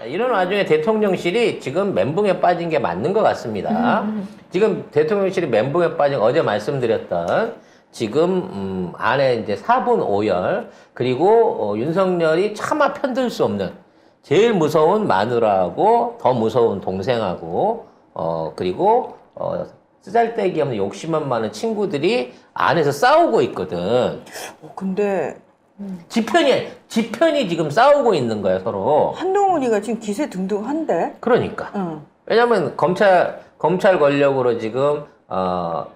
이런 와중에 대통령실이 지금 멘붕에 빠진 게 맞는 것 같습니다. 지금 대통령실이 멘붕에 빠진 어제 말씀드렸던 지금 안에 이제 4분 5열 그리고 윤석열이 차마 편들 수 없는 제일 무서운 마누라하고 더 무서운 동생하고 그리고 쓰잘데기 없는 욕심만 많은 친구들이 안에서 싸우고 있거든. 근데 지편이 지금 싸우고 있는 거야, 서로. 한동훈이가 지금 기세 등등한데? 그러니까. 응. 왜냐면 검찰 권력으로 지금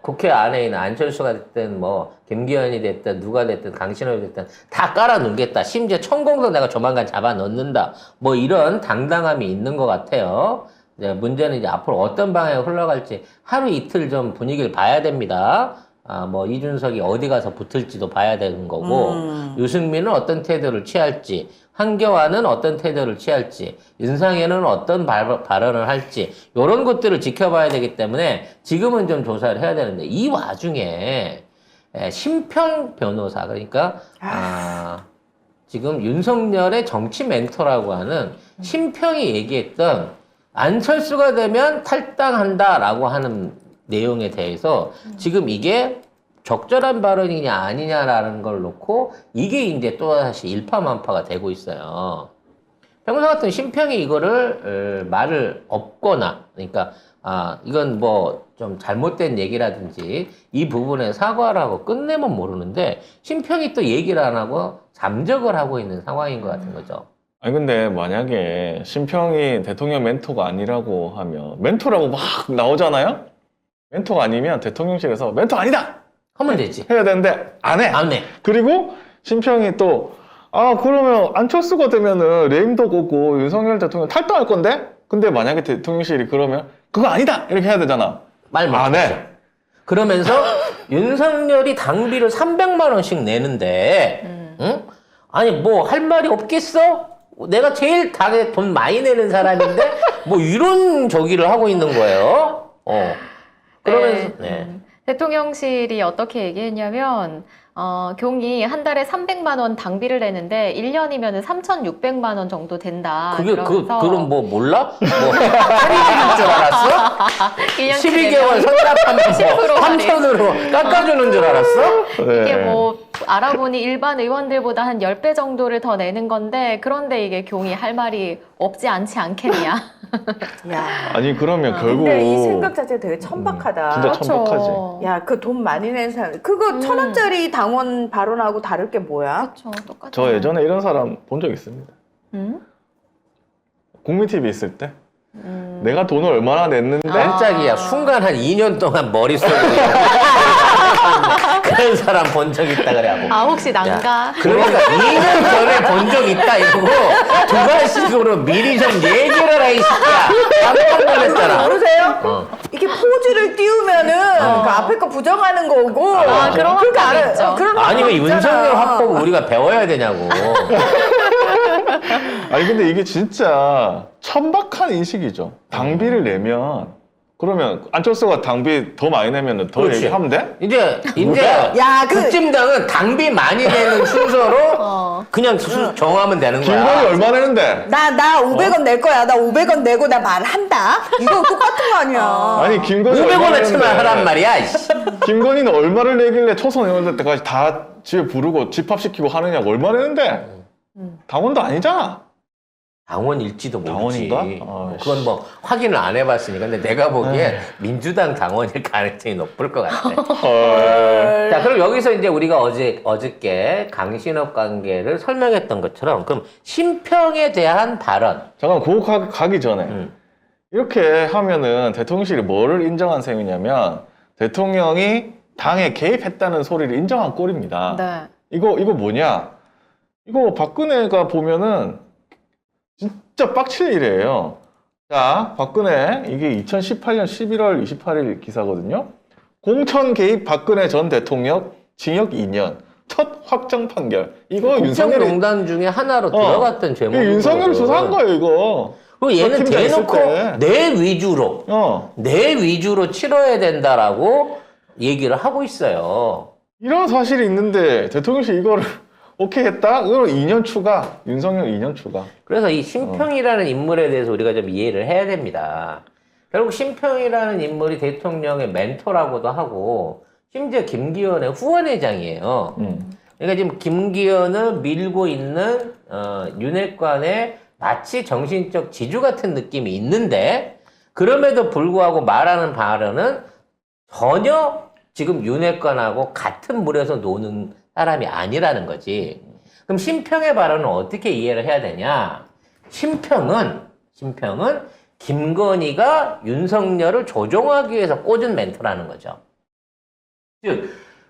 국회 안에 있는 안철수가 됐든 뭐 김기현이 됐든 누가 됐든 강신업이 됐든 다 깔아놓겠다. 심지어 천공도 내가 조만간 잡아 넣는다. 뭐 이런 당당함이 있는 것 같아요. 이제 문제는 이제 앞으로 어떤 방향으로 흘러갈지 하루 이틀 좀 분위기를 봐야 됩니다. 뭐 이준석이 어디 가서 붙을지도 봐야 되는 거고 유승민은 어떤 태도를 취할지 한겨환은 어떤 태도를 취할지 윤상현은 어떤 발언을 할지 이런 것들을 지켜봐야 되기 때문에 지금은 좀 조사를 해야 되는데 이 와중에 심평 변호사 그러니까 지금 윤석열의 정치 멘토라고 하는 심평이 얘기했던 안철수가 되면 탈당한다라고 하는 내용에 대해서 지금 이게 적절한 발언이냐 아니냐라는 걸 놓고 이게 이제 또다시 일파만파가 되고 있어요. 변호사 같은 심평이 이거를 말을 없거나 그러니까 이건 뭐 좀 잘못된 얘기라든지 이 부분에 사과를 하고 끝내면 모르는데 심평이 또 얘기를 안 하고 잠적을 하고 있는 상황인 것 같은 거죠. 아니 근데 만약에 심평이 대통령 멘토가 아니라고 하면 멘토라고 막 나오잖아요? 멘토가 아니면 대통령실에서 멘토 아니다! 하면 되지. 해야 되는데 안 해! 안 해. 그리고 심평이 또 그러면 안철수가 되면은 레임덕 오고 윤석열 대통령 탈당할 건데? 근데 만약에 대통령실이 그러면 그거 아니다! 이렇게 해야 되잖아. 말 안 못했어. 해! 그러면서 윤석열이 당비를 300만 원씩 내는데 응? 아니 뭐 할 말이 없겠어? 내가 제일 당에 돈 많이 내는 사람인데 뭐 이런 저기를 하고 있는 거예요. 그러면서 대통령실이 어떻게 얘기했냐면 경이 한 달에 300만 원 당비를 내는데 1년이면 3,600만 원 정도 된다. 그게 그러면서 그럼 뭐 몰라? 뭐 할인해줄 줄 알았어? 12개월 선납하면 뭐 3,000으로 깎아주는 줄 알았어? 이게 뭐 알아보니 일반 의원들보다 한 10배 정도를 더 내는 건데 그런데 이게 경이 할 말이 없지 않지 않겠냐. 야. 아니 그러면 결국 근데 이 생각 자체가 되게 천박하다. 진짜 천박하지. 야, 그 돈 많이 낸 사람. 그거 1,000원짜리 당원 발언하고 다를 게 뭐야? 그렇죠. 똑같죠. 저 예전에 이런 사람 본 적 있습니다. 음? 국민TV 있을 때 내가 돈을 얼마나 냈는데 깜짝이야. 순간 한 2년 동안 머릿속에 그런 사람 본 적 있다 그래. 혹시 난가? 그러니까 2년 전에 본 적 있다 이러고 두 발씩으로 미리 좀 얘기를 해, 이 새끼야. 깜짝 놀랐잖아. 모르세요? 이게 포즈를 띄우면은 그 앞에 거 부정하는 거고. 그런 그러니까 확답이 있죠. 그런 아니 왜 확답이 있잖아. 윤석열 화법 우리가 배워야 되냐고. 아니 근데 이게 진짜 천박한 인식이죠. 당비를 내면 그러면 안철수가 당비 더 많이 내면 더 그렇지. 얘기하면 돼? 이제 야, 국진당은 당비 많이 내는 순서로 그냥 정하면 되는 김건희 거야. 얼마 내는데? 나 500원 낼 거야. 나 500원 내고 나 말한다. 이거 똑같은 거 아니야. 아니 김건희 500원어치만 하란 말이야. 이씨. 김건희는 얼마를 내길래 초선 의원들 때까지 다 집에 부르고 집합시키고 하느냐고 얼마 내는데? 당원도 아니잖아. 당원일지도 모르지. 당원인가? 그건 뭐 확인을 안 해봤으니까. 근데 내가 보기엔 민주당 당원일 가능성이 높을 것 같아. 자, 그럼 여기서 이제 우리가 어저께 강신업 관계를 설명했던 것처럼 그럼 심평에 대한 발언. 잠깐 그거 가기 전에 이렇게 하면은 대통령실이 뭐를 인정한 셈이냐면 대통령이 당에 개입했다는 소리를 인정한 꼴입니다. 네. 이거 뭐냐? 이거 박근혜가 보면은 진짜 빡칠 일이에요. 자, 박근혜 이게 2018년 11월 28일 기사거든요. 공천 개입 박근혜 전 대통령 징역 2년 첫 확정 판결. 이거 윤석열이 국정농단 중에 하나로 들어갔던 제목이 윤석열 수사한 거예요, 이거. 그리고 얘는 팀장 있을 대놓고 때. 내 위주로 치러야 된다라고 얘기를 하고 있어요. 이런 사실이 있는데 대통령실 이거를 오케이 했다? 그럼 2년 추가. 윤석열 2년 추가. 그래서 이 심평이라는 인물에 대해서 우리가 좀 이해를 해야 됩니다. 결국 심평이라는 인물이 대통령의 멘토라고도 하고 심지어 김기현의 후원회장이에요. 그러니까 지금 김기현을 밀고 있는 윤핵관의 마치 정신적 지주 같은 느낌이 있는데 그럼에도 불구하고 말하는 발언은 전혀 지금 윤핵관하고 같은 물에서 노는 사람이 아니라는 거지. 그럼 심평의 발언은 어떻게 이해를 해야 되냐? 심평은 김건희가 윤석열을 조종하기 위해서 꽂은 멘토라는 거죠. 즉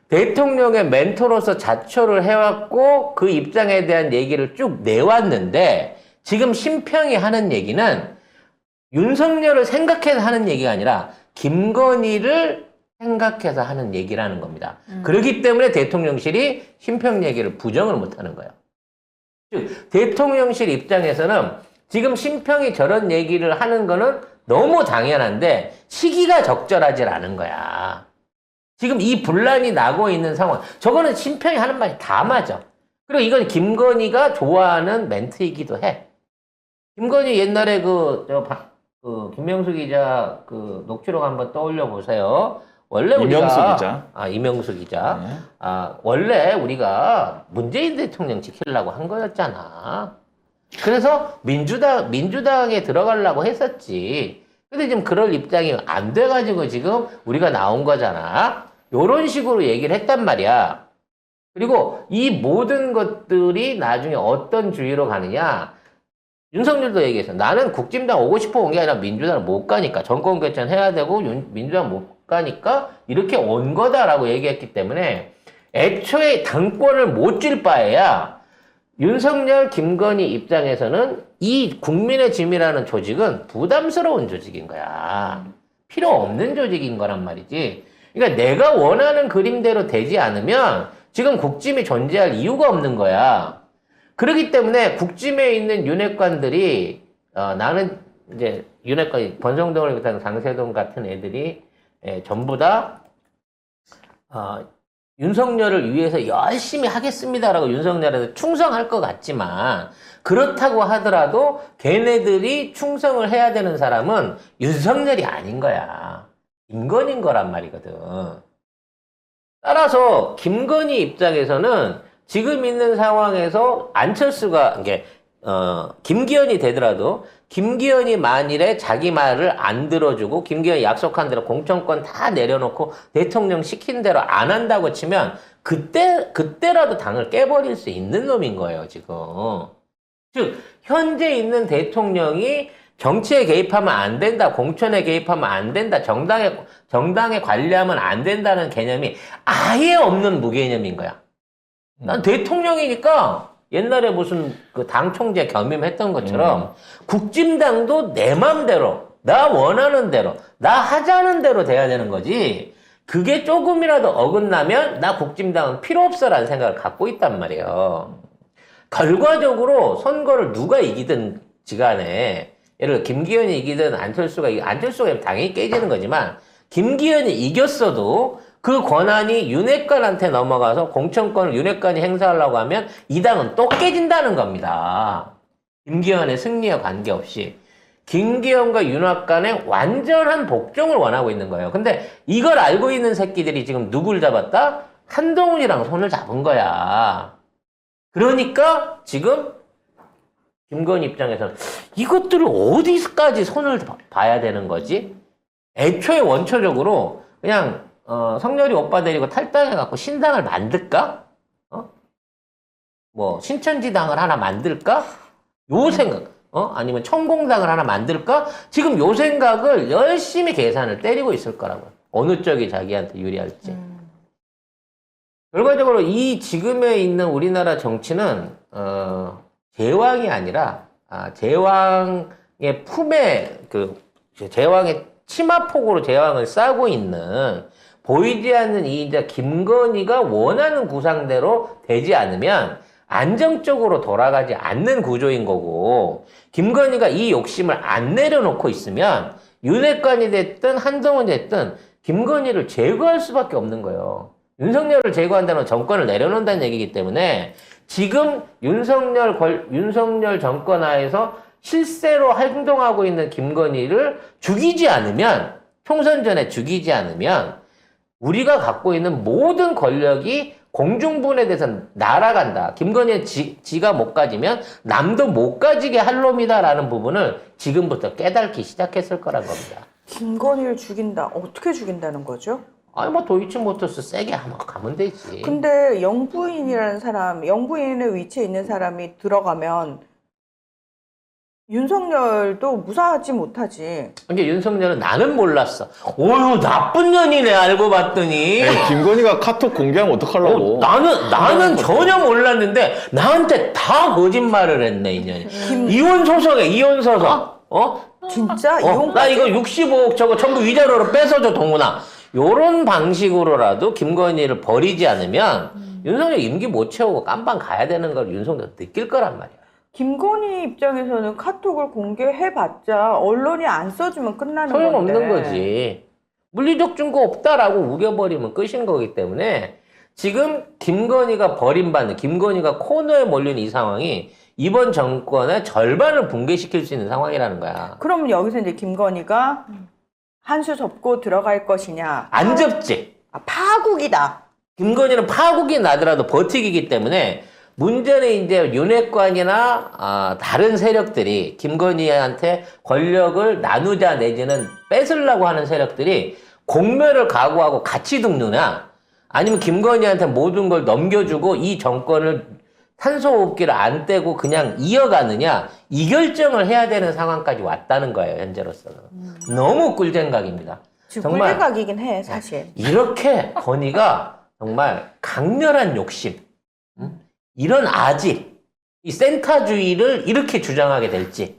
대통령의 멘토로서 자처를 해왔고 그 입장에 대한 얘기를 쭉 내왔는데 지금 심평이 하는 얘기는 윤석열을 생각해서 하는 얘기가 아니라 김건희를 생각해서 하는 얘기라는 겁니다. 그렇기 때문에 대통령실이 심평 얘기를 부정을 못하는 거예요. 즉 대통령실 입장에서는 지금 심평이 저런 얘기를 하는 거는 너무 당연한데 시기가 적절하지 않은 거야. 지금 이 분란이 나고 있는 상황. 저거는 심평이 하는 말이 다 맞아. 그리고 이건 김건희가 좋아하는 멘트이기도 해. 김건희 옛날에 김명수 기자 녹취록 한번 떠올려 보세요. 원래 이명수 기자. 이명수 기자. 네. 원래 우리가 문재인 대통령 지키려고 한 거였잖아. 그래서 민주당에 들어가려고 했었지. 근데 지금 그럴 입장이 안 돼가지고 지금 우리가 나온 거잖아. 요런 식으로 얘기를 했단 말이야. 그리고 이 모든 것들이 나중에 어떤 주의로 가느냐. 윤석열도 얘기했어. 나는 국진당 오고 싶어 온 게 아니라 민주당을 못 가니까. 정권 교체해야 되고 민주당 못 가니까 이렇게 온 거다라고 얘기했기 때문에 애초에 당권을 못 줄 바에야 윤석열, 김건희 입장에서는 이 국민의 짐이라는 조직은 부담스러운 조직인 거야. 필요 없는 조직인 거란 말이지. 그러니까 내가 원하는 그림대로 되지 않으면 지금 국짐이 존재할 이유가 없는 거야. 그렇기 때문에 국짐에 있는 윤핵관들이 나는 이제 윤핵관 권성동을 비롯한 장세동 같은 애들이 전부 다 윤석열을 위해서 열심히 하겠습니다라고 윤석열한테 충성할 것 같지만 그렇다고 하더라도 걔네들이 충성을 해야 되는 사람은 윤석열이 아닌 거야. 김건희인 거란 말이거든. 따라서 김건희 입장에서는 지금 있는 상황에서 안철수가 이게 김기현이 되더라도 김기현이 만일에 자기 말을 안 들어주고 김기현이 약속한 대로 공천권 다 내려놓고 대통령 시킨 대로 안 한다고 치면 그때라도 당을 깨버릴 수 있는 놈인 거예요, 지금. 즉 현재 있는 대통령이 정치에 개입하면 안 된다, 공천에 개입하면 안 된다, 정당에 관리하면 안 된다는 개념이 아예 없는 무개념인 거야. 난 대통령이니까 옛날에 무슨 그 당 총재 겸임했던 것처럼 국진당도 내 맘대로, 나 원하는 대로, 나 하자는 대로 돼야 되는 거지. 그게 조금이라도 어긋나면 나 국진당은 필요 없어라는 생각을 갖고 있단 말이에요. 결과적으로 선거를 누가 이기든 지간에 예를 들어 김기현이 이기든 안철수가 당연히 깨지는 거지만 김기현이 이겼어도 그 권한이 윤핵관한테 넘어가서 공천권을 윤핵관이 행사하려고 하면 이 당은 또 깨진다는 겁니다. 김기현의 승리와 관계없이. 김기현과 윤핵관의 완전한 복종을 원하고 있는 거예요. 근데 이걸 알고 있는 새끼들이 지금 누굴 잡았다? 한동훈이랑 손을 잡은 거야. 그러니까 지금 김건희 입장에서는 이것들을 어디까지 손을 봐야 되는 거지? 애초에 원초적으로 그냥 성렬이 오빠 데리고 탈당해갖고 신당을 만들까? 신천지당을 하나 만들까? 요 생각, 아니면 천공당을 하나 만들까? 지금 요 생각을 열심히 계산을 때리고 있을 거라고요. 어느 쪽이 자기한테 유리할지. 결과적으로 이 지금에 있는 우리나라 정치는, 제왕이 아니라, 제왕의 품에, 제왕의 치마폭으로 제왕을 싸고 있는 보이지 않는 이인자 김건희가 원하는 구상대로 되지 않으면 안정적으로 돌아가지 않는 구조인 거고 김건희가 이 욕심을 안 내려놓고 있으면 윤핵관이 됐든 한동훈이 됐든 김건희를 제거할 수밖에 없는 거예요. 윤석열을 제거한다는 건 정권을 내려놓는다는 얘기이기 때문에 지금 윤석열 정권 하에서 실세로 행동하고 있는 김건희를 죽이지 않으면, 총선 전에 죽이지 않으면 우리가 갖고 있는 모든 권력이 공중분해돼서 날아간다. 김건희는 지가 못 가지면 남도 못 가지게 할 놈이다라는 부분을 지금부터 깨닫기 시작했을 거란 겁니다. 김건희를 죽인다. 어떻게 죽인다는 거죠? 아니 뭐 도이치모터스 세게 한번 가면 되지. 근데 영부인이라는 사람, 영부인의 위치에 있는 사람이 들어가면 윤석열도 무사하지 못하지. 그러니까 윤석열은 나는 몰랐어. 오유 나쁜 년이네 알고 봤더니. 김건희가 카톡 공개하면 어떡하려고. 나는 전혀 몰랐는데 나한테 다 거짓말을 했네 이 년이. 이혼 소송에 이혼 소송. 진짜? 나 이혼까지? 이거 65억 저거 전부 위자료로 뺏어줘 동훈아. 요런 방식으로라도 김건희를 버리지 않으면 윤석열 임기 못 채우고 깜빵 가야 되는 걸 윤석열 느낄 거란 말이야. 김건희 입장에서는 카톡을 공개해봤자 언론이 안 써주면 끝나는 건데. 소용없는 거지. 물리적 증거 없다라고 우겨버리면 끝인 거기 때문에 지금 김건희가 버림받는, 김건희가 코너에 몰린 이 상황이 이번 정권의 절반을 붕괴시킬 수 있는 상황이라는 거야. 그러면 여기서 이제 김건희가 한 수 접고 들어갈 것이냐. 안 접지. 파국이다. 김건희는 파국이 나더라도 버티기 때문에 문제는 이제 윤핵관이나 다른 세력들이 김건희한테 권력을 나누자 내지는 뺏으려고 하는 세력들이 공멸을 각오하고 같이 등느냐 아니면 김건희한테 모든 걸 넘겨주고 이 정권을 탄소호흡기를 안 떼고 그냥 이어가느냐 이 결정을 해야 되는 상황까지 왔다는 거예요 현재로서는. 너무 꿀잼각입니다. 지금 정말 꿀잼각이긴 해 사실. 이렇게 건희가 정말 강렬한 욕심, 이런 아집, 이 센터주의를 이렇게 주장하게 될지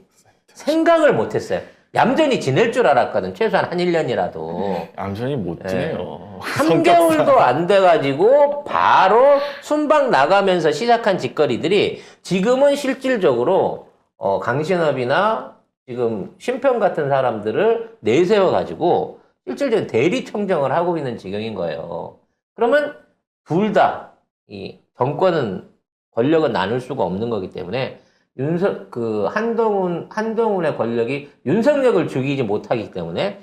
생각을 못했어요. 얌전히 지낼 줄 알았거든. 최소한 한 1년이라도. 얌전히 못 지내요. 3개월도 안 돼가지고 바로 순방 나가면서 시작한 짓거리들이 지금은 실질적으로 강신업이나 지금 심평 같은 사람들을 내세워가지고 실질적인 대리청정을 하고 있는 지경인 거예요. 그러면 둘 다 이 정권은 권력은 나눌 수가 없는 거기 때문에 한동훈의 권력이 윤석열을 죽이지 못하기 때문에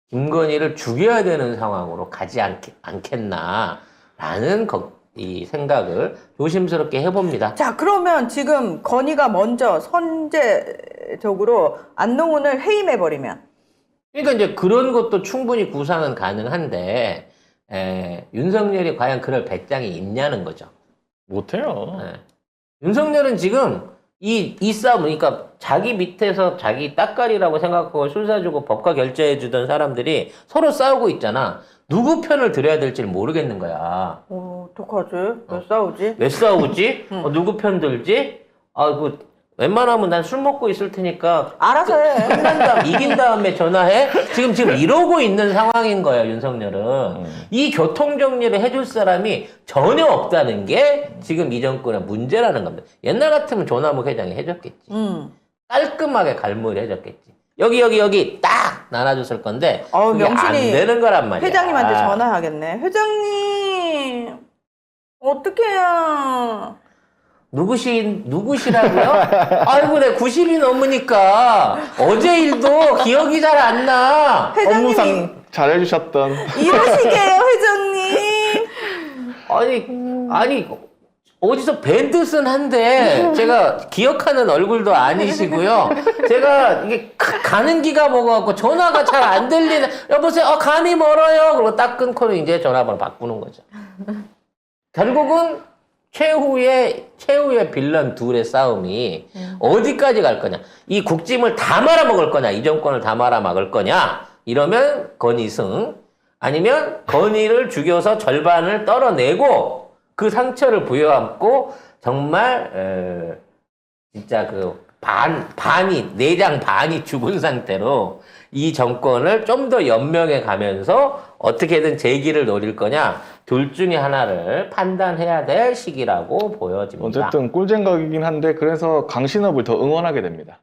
김건희를 죽여야 되는 상황으로 가지 않겠나라는 이 생각을 조심스럽게 해봅니다. 자 그러면 지금 건희가 먼저 선제적으로 안동훈을 해임해버리면 그러니까 이제 그런 것도 충분히 구상은 가능한데 윤석열이 과연 그럴 배짱이 있냐는 거죠. 못해요. 윤석열은 지금 이 싸움, 그러니까 자기 밑에서 자기 따까리라고 생각하고 술 사주고 법과 결제해주던 사람들이 서로 싸우고 있잖아. 누구 편을 들어야 될지를 모르겠는 거야. 어떡하지? 왜 싸우지? 왜 싸우지? 누구 편 들지? 웬만하면 난 술 먹고 있을 테니까 알아서 해. 이긴 다음에 전화해? 지금 이러고 있는 상황인 거야, 윤석열은. 이 교통정리를 해줄 사람이 전혀 없다는 게 지금 이 정권의 문제라는 겁니다. 옛날 같으면 조남욱 회장이 해줬겠지. 깔끔하게 갈무리 해줬겠지. 여기 딱 나눠줬을 건데 그게 안 명신이 되는 거란 말이야. 회장님한테 전화하겠네. 회장님 어떡해요? 누구시라고요? 아이고, 내 90이 넘으니까 어제 일도 기억이 잘 안 나. 회장님이 업무상 잘해주셨던. 이러시게요, 회장님. 아니, 어디서 뵌 듯은 한데, 제가 기억하는 얼굴도 아니시고요. 제가 이게 가는 기가 먹어갖고 전화가 잘 안 들리네. 여보세요, 간이 멀어요. 그리고 딱 끊고는 이제 전화번호 바꾸는 거죠. 결국은 최후의 빌런 둘의 싸움이 어디까지 갈 거냐. 이 국짐을 다 말아먹을 거냐. 이 정권을 다 말아먹을 거냐. 이러면 건희승. 아니면 건희를 죽여서 절반을 떨어내고 그 상처를 부여안고 정말 진짜 내장 반이 죽은 상태로 이 정권을 좀 더 연명해 가면서 어떻게든 재기를 노릴 거냐. 둘 중에 하나를 판단해야 될 시기라고 보여집니다. 어쨌든 꿀잼각이긴 한데 그래서 강신업을 더 응원하게 됩니다.